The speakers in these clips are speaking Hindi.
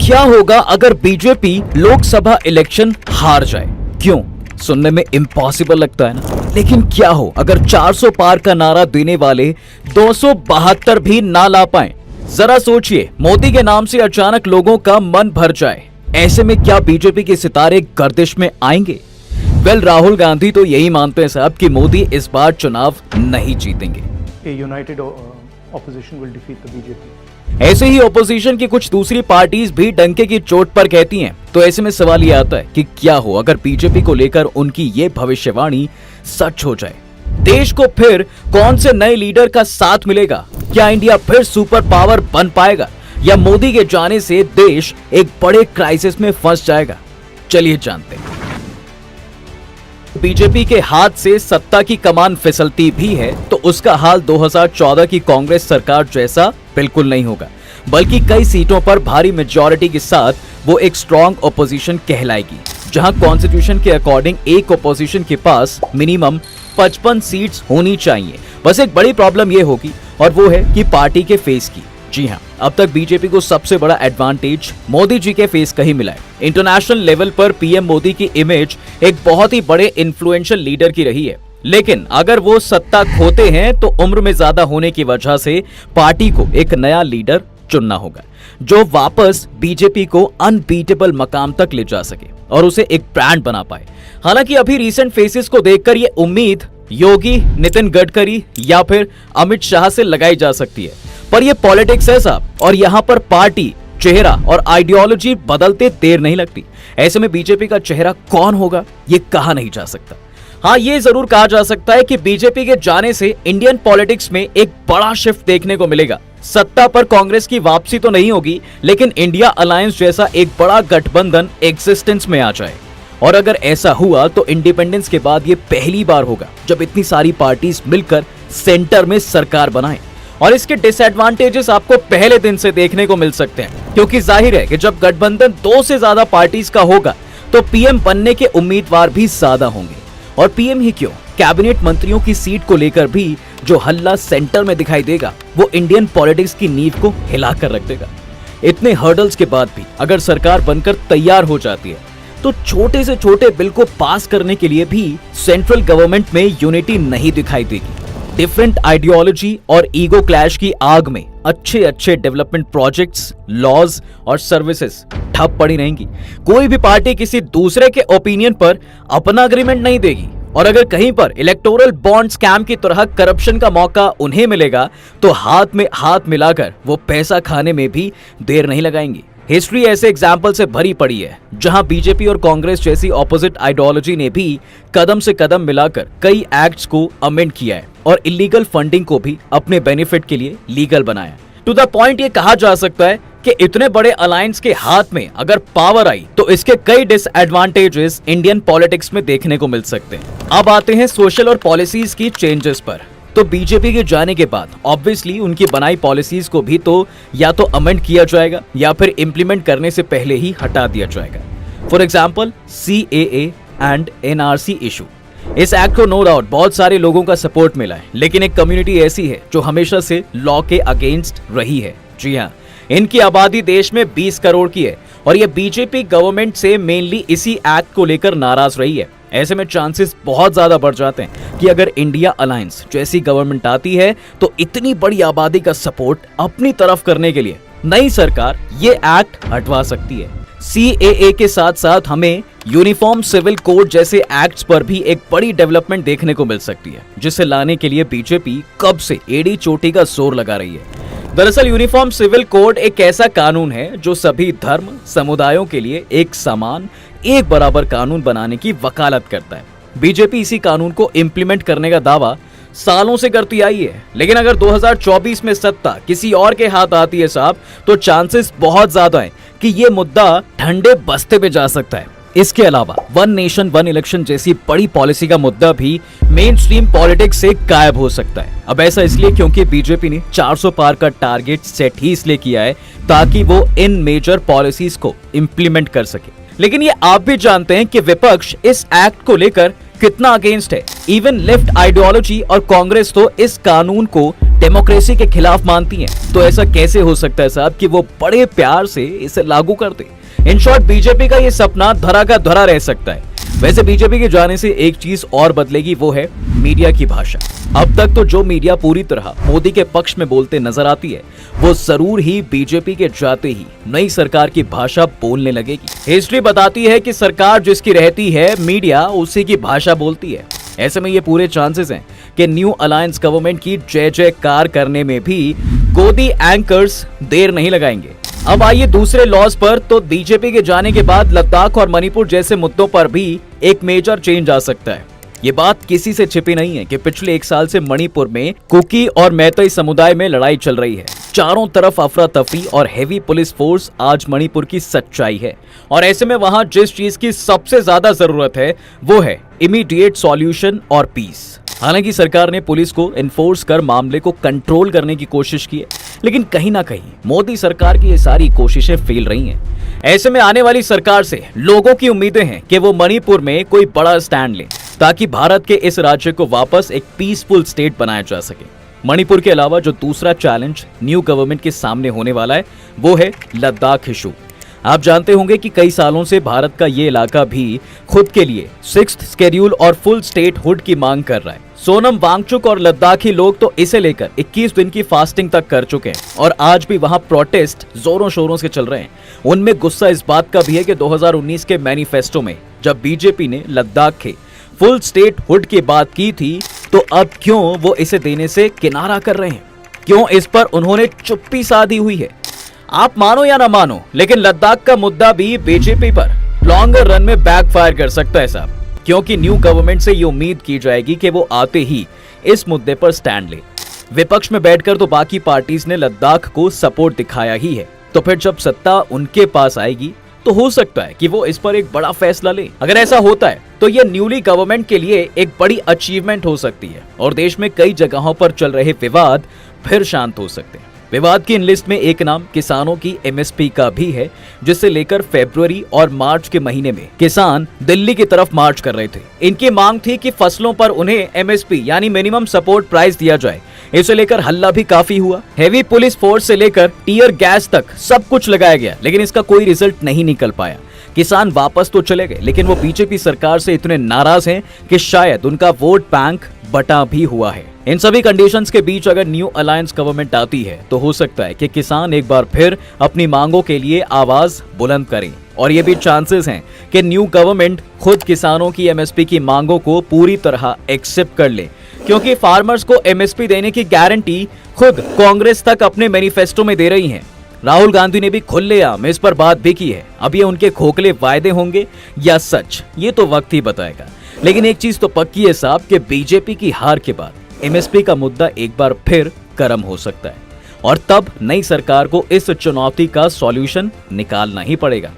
क्या होगा अगर बीजेपी लोकसभा इलेक्शन हार जाए? क्यों? सुनने में इम्पॉसिबल लगता है ना, लेकिन क्या हो अगर 400 पार का नारा देने वाले 272 भी ना ला पाए? जरा सोचिए, मोदी के नाम से अचानक लोगों का मन भर जाए, ऐसे में क्या बीजेपी के सितारे गर्दिश में आएंगे? राहुल गांधी तो यही मानते हैं साहब कि मोदी इस बार चुनाव नहीं जीतेंगे। United opposition will defeat the BJP. ऐसे ही ऑपोजिशन की कुछ दूसरी पार्टीज भी डंके की चोट पर कहती हैं। तो ऐसे में सवाल ये आता है कि क्या हो अगर बीजेपी को लेकर उनकी ये भविष्यवाणी सच हो जाए? देश को फिर कौन से नए लीडर का साथ मिलेगा? क्या इंडिया फिर सुपर पावर बन पाएगा या मोदी के जाने से देश एक बड़े क्राइसिस में फंस जाएगा? चलिए जानते हैं। बीजेपी के हाथ से सत्ता की कमान फिसलती भी है तो उसका हाल 2014 की कांग्रेस सरकार जैसा बिल्कुल नहीं होगा, बल्कि कई सीटों पर भारी मेजॉरिटी के साथ वो एक स्ट्रॉन्ग ओपोजिशन कहलाएगी, जहां कॉन्स्टिट्यूशन के अकॉर्डिंग एक ओपोजिशन के पास मिनिमम 55 सीट्स होनी चाहिए। बस एक बड़ी प्रॉब्लम ये होगी और वो है कि पार्टी के फेस की। जी हाँ, अब तक बीजेपी को सबसे बड़ा एडवांटेज मोदी जी के फेस का ही मिला है। इंटरनेशनल लेवल पर पीएम मोदी की इमेज एक बहुत ही बड़े इन्फ्लुएंशियल लीडर की रही है, लेकिन अगर वो सत्ता खोते हैं तो उम्र में ज्यादा होने की वजह से पार्टी को एक नया लीडर चुनना होगा जो वापस बीजेपी को अनबीटेबल मकाम तक ले जा सके और उसे एक ब्रांड बना पाए। हालांकि अभी रीसेंट फेसेस को देखकर ये उम्मीद योगी, नितिन गडकरी या फिर अमित शाह से लगाई जा सकती है, पर ये पॉलिटिक्स है साहब, और यहाँ पर पार्टी, चेहरा और आइडियोलॉजी बदलते देर नहीं लगती। ऐसे में बीजेपी का चेहरा कौन होगा ये कहा नहीं जा सकता। हाँ, ये जरूर कहा जा सकता है कि बीजेपी के जाने से इंडियन पॉलिटिक्स में एक बड़ा शिफ्ट देखने को मिलेगा। सत्ता पर कांग्रेस की वापसी तो नहीं होगी, लेकिन इंडिया अलायंस जैसा एक बड़ा गठबंधन एग्जिस्टेंस में आ जाए। और अगर ऐसा हुआ तो इंडिपेंडेंस के बाद ये पहली बार होगा जब इतनी सारी पार्टीज मिलकर सेंटर में सरकार बनाएं। और इसके डिसएडवांटेजेस आपको पहले दिन से देखने को मिल सकते हैं, क्योंकि जाहिर है कि जब गठबंधन 2 से ज्यादा पार्टीज का होगा तो पीएम बनने के उम्मीदवार भी ज्यादा होंगे। और पीएम ही क्यों, कैबिनेट मंत्रियों की सीट को लेकर भी जो हल्ला सेंटर में दिखाई देगा वो इंडियन पॉलिटिक्स की नींव को हिलाकर रख देगा। इतने हर्डल्स के बाद भी अगर सरकार बनकर तैयार हो जाती है तो छोटे से छोटे बिल को पास करने के लिए भी सेंट्रल गवर्नमेंट में यूनिटी नहीं दिखाई देगी। डिफरेंट आइडियोलॉजी और ईगो क्लैश की आग में अच्छे डेवलपमेंट प्रोजेक्ट्स, लॉज और सर्विसेज ठप पड़ी रहेंगी। कोई भी पार्टी किसी दूसरे के ओपिनियन पर अपना अग्रीमेंट नहीं देगी, और अगर कहीं पर इलेक्टोरल बॉन्ड स्कैम की तरह करप्शन का मौका उन्हें मिलेगा तो हाथ में हाथ मिलाकर वो पैसा खाने में भी देर नहीं लगाएंगी। हिस्ट्री ऐसे एग्जाम्पल से भरी पड़ी है जहां बीजेपी और कांग्रेस जैसी ऑपोजिट आइडियोलॉजी ने भी कदम से कदम मिलाकर कई एक्ट्स को अमेंड किया है और इलीगल फंडिंग को भी अपने बेनिफिट के लिए लीगल बनाया। टू द पॉइंट ये कहा जा सकता है कि इतने बड़े अलायंस के हाथ में अगर पावर आई तो इसके कई डिसएडवांटेजेस इंडियन पॉलिटिक्स में देखने को मिल सकते हैं। अब आते हैं सोशल और पॉलिसीज की चेंजेस पर। तो बीजेपी के जाने के बाद ऑब्वियसली उनकी बनाई पॉलिसीज को भी तो या तो अमेंड किया जाएगा या फिर इम्प्लीमेंट करने से पहले ही हटा दिया जाएगा। For example CAA and NRC issue. इस एक्ट को नो डाउट बहुत सारे लोगों का सपोर्ट मिला है, लेकिन एक कम्युनिटी ऐसी है जो हमेशा से लॉ के अगेंस्ट रही है। जी हाँ, इनकी आबादी देश में 20 करोड़ की है और ये बीजेपी गवर्नमेंट से मेनली इसी एक्ट को लेकर नाराज रही है। ऐसे में चांसेस बहुत ज्यादा बढ़ जाते हैं कि अगर इंडिया अलायंस जैसी गवर्नमेंट आती है तो इतनी बड़ी आबादी का सपोर्ट अपनी तरफ करने के लिए नई सरकार ये एक्ट हटवा सकती है। CAA के साथ साथ हमें यूनिफॉर्म सिविल कोड जैसे एक्ट्स पर भी एक बड़ी डेवलपमेंट देखने को मिल सकती है, जिसे लाने के लिए बीजेपी कब से एड़ी चोटी का जोर लगा रही है। दरअसल यूनिफॉर्म सिविल कोड एक ऐसा कानून है जो सभी धर्म समुदायों के लिए एक समान, एक बराबर कानून बनाने की वकालत करता है। बीजेपी इसी कानून को इम्प्लीमेंट करने का दावा सालों से करती आई है, लेकिन अगर 2024 में सत्ता किसी और के हाथ आती है साहब तो चांसेस बहुत ज्यादा है कि ये मुद्दा ठंडे बस्ते में जा सकता है। इसके अलावा वन नेशन वन इलेक्शन जैसी बड़ी पॉलिसी का मुद्दा भी मेन स्ट्रीम पॉलिटिक्स से गायब हो सकता है। अब ऐसा इसलिए क्योंकि बीजेपी ने 400 पार का टारगेट सेट ही इसलिए किया है ताकि वो इन मेजर पॉलिसीज को इम्प्लीमेंट कर सके। लेकिन ये आप भी जानते हैं कि विपक्ष इस एक्ट को लेकर कितना अगेंस्ट है। इवन लेफ्ट आइडियोलॉजी और कांग्रेस तो इस कानून को डेमोक्रेसी के खिलाफ मानती हैं, तो ऐसा कैसे हो सकता है साहब कि वो बड़े प्यार से इसे लागू कर दे। इन शॉर्ट बीजेपी का ये सपना धरा का धरा रह सकता है। वैसे बीजेपी के जाने से एक चीज और बदलेगी, वो है मीडिया की भाषा। अब तक तो जो मीडिया पूरी तरह मोदी के पक्ष में बोलते नजर आती है, वो जरूर ही बीजेपी के जाते ही नई सरकार की भाषा बोलने लगेगी। हिस्ट्री बताती है कि सरकार जिसकी रहती है, मीडिया उसी की भाषा बोलती है। ऐसे में ये पूरे चांसेस हैं कि न्यू अलायंस गवर्नमेंट की जय जयकार करने में भी गोदी एंकर्स देर नहीं लगाएंगे। अब आइए दूसरे लॉस पर। तो बीजेपी के जाने के बाद लद्दाख और मणिपुर जैसे मुद्दों पर भी एक मेजर चेंज आ सकता है। ये बात किसी से छिपी नहीं है कि पिछले 1 साल से मणिपुर में कुकी और मैतेई समुदाय में लड़ाई चल रही है। चारों तरफ अफरा तफरी और हेवी पुलिस फोर्स आज मणिपुर की सच्चाई है। और ऐसे में वहां जिस चीज की सबसे ज्यादा जरूरत है, वो है इमीडिएट सॉल्यूशन और पीस। हालांकि सरकार ने पुलिस को एनफोर्स कर मामले को कंट्रोल करने की कोशिश की है, लेकिन कहीं ना कहीं मोदी सरकार की ये सारी कोशिशें फेल रही हैं। ऐसे में आने वाली सरकार से लोगों की उम्मीदें हैं कि वो मणिपुर में कोई बड़ा स्टैंड ले, ताकि भारत के इस राज्य को वापस एक पीसफुल स्टेट बनाया जा सके। मणिपुर के अलावा जो दूसरा चैलेंज न्यू गवर्नमेंट के सामने होने वाला है, वो है लद्दाख इशू। आप जानते होंगे कि कई सालों से भारत का ये इलाका भी खुद के लिए 6th शेड्यूल और फुल स्टेट हुड की मांग कर रहा है। सोनम वांगचुक और लद्दाखी लोग तो इसे लेकर 21 दिन की फास्टिंग तक कर चुके हैं और आज भी वहां प्रोटेस्ट जोरों शोरों से चल रहे हैं। उनमें गुस्सा इस बात का भी है कि 2019 के मैनिफेस्टो में जब बीजेपी ने लद्दाख के फुल स्टेट हुड की बात की थी, तो अब क्यों वो इसे देने से किनारा कर रहे हैं? क्यों इस पर उन्होंने चुप्पी साधी हुई है? आप मानो या ना मानो, लेकिन लद्दाख का मुद्दा भी बीजेपी पर लॉन्गर रन में बैकफायर कर सकता है साहब, क्योंकि न्यू गवर्नमेंट से ये उम्मीद की जाएगी कि वो आते ही इस मुद्दे पर स्टैंड ले। विपक्ष में बैठकर तो बाकी पार्टीज ने लद्दाख को सपोर्ट दिखाया ही है, तो फिर जब सत्ता उनके पास आएगी तो हो सकता है कि वो इस पर एक बड़ा फैसला ले। अगर ऐसा होता है तो ये न्यूली गवर्नमेंट के लिए एक बड़ी अचीवमेंट हो सकती है और देश में कई जगहों पर चल रहे विवाद फिर शांत हो सकते हैं। विवाद की इन लिस्ट में एक नाम किसानों की एमएसपी का भी है, जिसे लेकर फरवरी और मार्च के महीने में किसान दिल्ली की तरफ मार्च कर रहे थे। इनकी मांग थी कि फसलों पर उन्हें एमएसपी यानी मिनिमम सपोर्ट प्राइस दिया जाए। इसे लेकर हल्ला भी काफी हुआ। हेवी पुलिस फोर्स से लेकर टीयर गैस तक सब कुछ लगाया गया, लेकिन इसका कोई रिजल्ट नहीं निकल पाया। किसान वापस तो चले गए, लेकिन वो बीजेपी सरकार से इतने नाराज हैं कि शायद उनका वोट बैंक बटा भी हुआ है। इन सभी कंडीशंस के बीच अगर न्यू अलायंस गवर्नमेंट आती है तो हो सकता है कि किसान एक बार फिर अपनी मांगों के लिए आवाज बुलंद करें, और ये भी चांसेस हैं कि न्यू गवर्नमेंट खुद किसानों की एमएसपी की मांगों को पूरी तरह एक्सेप्ट कर ले, क्योंकि फार्मर्स को एमएसपी देने की गारंटी खुद कांग्रेस तक अपने मैनिफेस्टो में दे रही है। राहुल गांधी ने भी खुलेआम इस पर बात भी की है। अब ये उनके खोखले वायदे होंगे या सच, ये तो वक्त ही बताएगा। लेकिन एक चीज तो पक्की है साहब कि बीजेपी की हार के बाद एमएसपी का मुद्दा एक बार फिर गर्म हो सकता है, और तब नई सरकार को इस चुनौती का सॉल्यूशन निकालना ही पड़ेगा।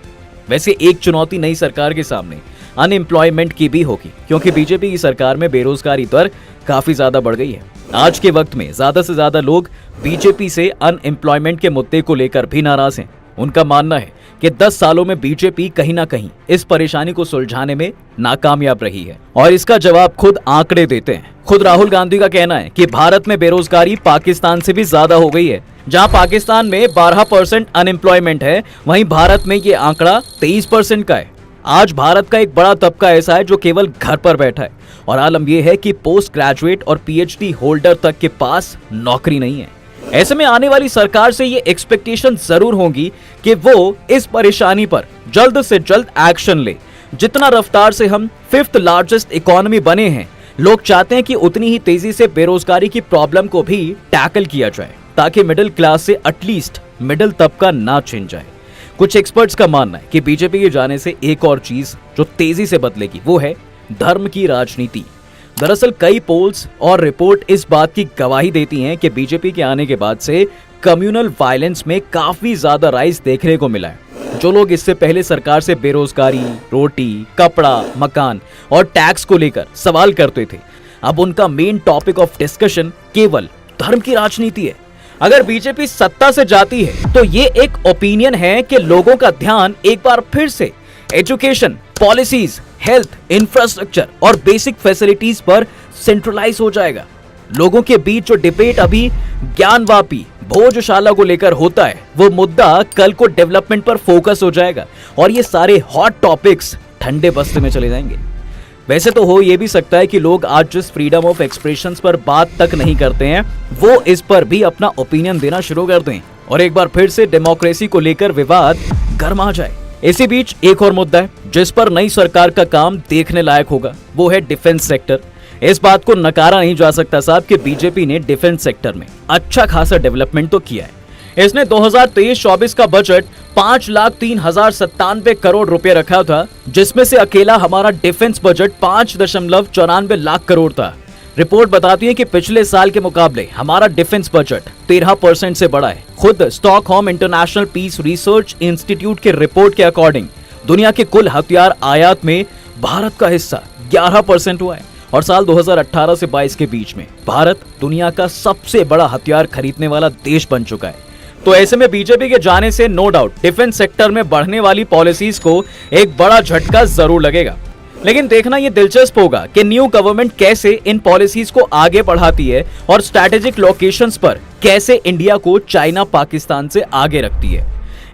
वैसे एक चुनौती नई सरकार के सामने अनएम्प्लॉयमेंट की भी होगी, क्योंकि बीजेपी की सरकार में बेरोजगारी दर काफी ज्यादा बढ़ गई है। आज के वक्त में ज्यादा से ज्यादा लोग बीजेपी से अनएम्प्लॉयमेंट के मुद्दे को लेकर भी नाराज हैं। उनका मानना है कि 10 सालों में बीजेपी कहीं ना कहीं इस परेशानी को सुलझाने में नाकामयाब रही है, और इसका जवाब खुद आंकड़े देते हैं। खुद राहुल गांधी का कहना है कि भारत में बेरोजगारी पाकिस्तान से भी ज्यादा हो गई है। जहां पाकिस्तान में 12% अनएम्प्लॉयमेंट है, वहीं भारत में ये आंकड़ा 23% का है। आज भारत का एक बड़ा तबका ऐसा है जो केवल घर पर बैठा है, और आलम यह है कि पोस्ट ग्रेजुएट और पीएचडी होल्डर तक के पास नौकरी नहीं है। ऐसे में आने वाली सरकार से ये एक्सपेक्टेशन जरूर होगी कि वो इस परेशानी पर जल्द से जल्द एक्शन ले। जितना रफ्तार से हम 5th लार्जेस्ट इकोनॉमी बने हैं, लोग चाहते हैं कि उतनी ही तेजी से बेरोजगारी की प्रॉब्लम को भी टैकल किया जाए, ताकि मिडिल क्लास से एटलीस्ट मिडिल तबका ना छिन जाए। कुछ एक्सपर्ट्स का मानना है कि बीजेपी के जाने से एक और चीज जो तेजी से बदलेगी, वो है धर्म की राजनीति। दरअसल कई पोल्स और रिपोर्ट इस बात की गवाही देती हैं कि बीजेपी के आने के बाद से कम्युनल वायलेंस में काफी ज्यादा राइज देखने को मिला है। जो लोग इससे पहले सरकार से बेरोजगारी, रोटी, कपड़ा, मकान और टैक्स को लेकर सवाल करते थे, अब उनका मेन टॉपिक ऑफ डिस्कशन केवल धर्म की राजनीति है। अगर बीजेपी सत्ता से जाती है तो ये एक ओपिनियन है कि लोगों का ध्यान एक बार फिर से एजुकेशन, पॉलिसीज, हेल्थ, इंफ्रास्ट्रक्चर और बेसिक फैसिलिटीज पर सेंट्रलाइज हो जाएगा। लोगों के बीच जो डिबेट अभी ज्ञानवापी भोजशाला को लेकर होता है, वो मुद्दा कल को डेवलपमेंट पर फोकस हो जाएगा और ये सारे हॉट टॉपिक्स ठंडे बस्ते में चले जाएंगे। वैसे तो हो ये भी सकता है कि लोग आज जिस फ्रीडम ऑफ एक्सप्रेशन पर बात तक नहीं करते हैं, वो इस पर भी अपना ओपिनियन देना शुरू कर दें और एक बार फिर से डेमोक्रेसी को लेकर विवाद गर्मा जाए। इसी बीच एक और मुद्दा है जिस पर नई सरकार का काम देखने लायक होगा, वो है डिफेंस सेक्टर। इस बात को नकारा नहीं जा सकता साहब कि बीजेपी ने डिफेंस सेक्टर में अच्छा खासा डेवलपमेंट तो किया है। इसने 2023-24 का बजट 5,03,097 करोड़ रुपए रखा था, जिसमें से अकेला हमारा डिफेंस बजट 5.94 लाख करोड़ था। रिपोर्ट बताती है कि पिछले साल के मुकाबले हमारा डिफेंस बजट 13% से बढ़ा है। खुद Stockholm International Peace Research Institute के रिपोर्ट के अकॉर्डिंग दुनिया के कुल हथियार आयात में भारत का हिस्सा 11% हुआ है और साल 2018 से 22 के बीच में भारत दुनिया का सबसे बड़ा हथियार खरीदने वाला देश बन चुका है। तो ऐसे में बीजेपी के जाने से नो डाउट डिफेंस सेक्टर में बढ़ने वाली पॉलिसीज को एक बड़ा झटका जरूर लगेगा। लेकिन देखना यह दिलचस्प होगा कि न्यू गवर्नमेंट कैसे इन पॉलिसीज को आगे बढ़ाती है और स्ट्रैटेजिक लोकेशंस पर कैसे इंडिया को चाइना पाकिस्तान से आगे रखती है।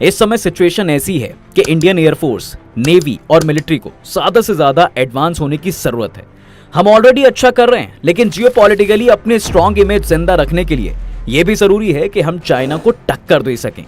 इस समय सिचुएशन ऐसी है कि इंडियन एयरफोर्स, नेवी और मिलिट्री को ज्यादा से ज्यादा एडवांस होने की जरूरत है। हम ऑलरेडी अच्छा कर रहे हैं, लेकिन जियोपॉलिटिकली अपने स्ट्रॉन्ग इमेज जिंदा रखने के लिए यह भी जरूरी है कि हम चाइना को टक्कर दे सकें।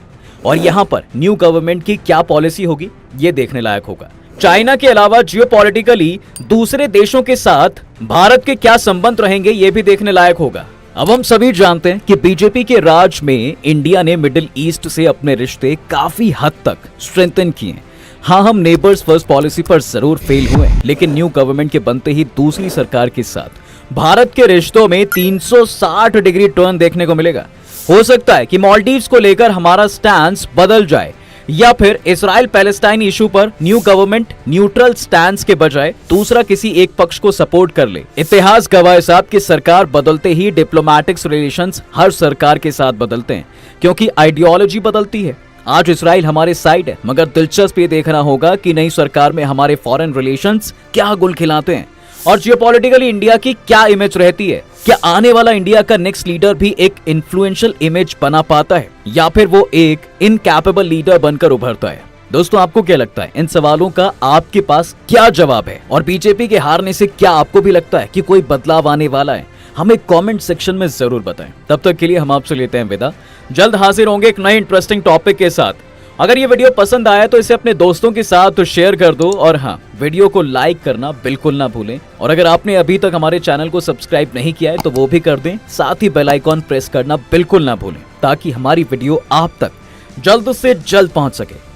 और यहां पर न्यू गवर्नमेंट की क्या पॉलिसी होगी, यह देखने लायक होगा। चाइना के अलावा जियोपॉलिटिकली दूसरे देशों के साथ भारत के क्या संबंध रहेंगे, यह भी देखने लायक होगा। अब हम सभी जानते हैं कि बीजेपी के राज में इंडिया ने मिडिल ईस्ट से अपने रिश्ते काफी हद तक स्ट्रेंथन किए। हाँ, हम नेबर्स फर्स्ट पॉलिसी पर जरूर फेल हुए, लेकिन न्यू गवर्नमेंट के बनते ही दूसरी सरकार के साथ भारत के रिश्तों में 360 डिग्री टर्न देखने को मिलेगा। हो सकता है कि मालदीव्स को लेकर हमारा स्टैंस बदल जाए या फिर इजराइल पैलेस्टाइन इशू पर न्यू गवर्नमेंट न्यूट्रल स्टैंस के बजाय दूसरा किसी एक पक्ष को सपोर्ट कर ले। इतिहास गवाह साहब की सरकार बदलते ही डिप्लोमेटिक्स रिलेशंस हर सरकार के साथ बदलते हैं, क्योंकि आइडियोलॉजी बदलती है। आज इजराइल हमारे साइड है, मगर दिलचस्प ये देखना होगा कि नई सरकार में हमारे फॉरेन रिलेशंस क्या गुल खिलाते हैं और जियोपॉलिटिकली इंडिया की क्या इमेज रहती है। क्या आने वाला इंडिया का नेक्स्ट लीडर भी एक इन्फ्लुएंशियल इमेज बना पाता है या फिर वो एक इनकैपेबल लीडर बनकर उभरता है? दोस्तों, आपको क्या लगता है? इन सवालों का आपके पास क्या जवाब है? और बीजेपी के हारने से क्या आपको भी लगता है कि कोई बदलाव आने वाला है? हमें कमेंट सेक्शन में जरूर बताएं। तब तक के लिए हम आपसे लेते हैं विदा। जल्द हाजिर होंगे एक नए इंटरेस्टिंग टॉपिक के साथ। अगर ये वीडियो पसंद आया तो इसे अपने दोस्तों के साथ शेयर कर दो और हाँ, वीडियो को लाइक करना बिल्कुल ना भूलें। और अगर आपने अभी तक हमारे चैनल को सब्सक्राइब नहीं किया है तो वो भी कर दें, साथ ही बेल आइकॉन प्रेस करना बिल्कुल ना भूलें ताकि हमारी वीडियो आप तक जल्द से जल्द पहुंच सके।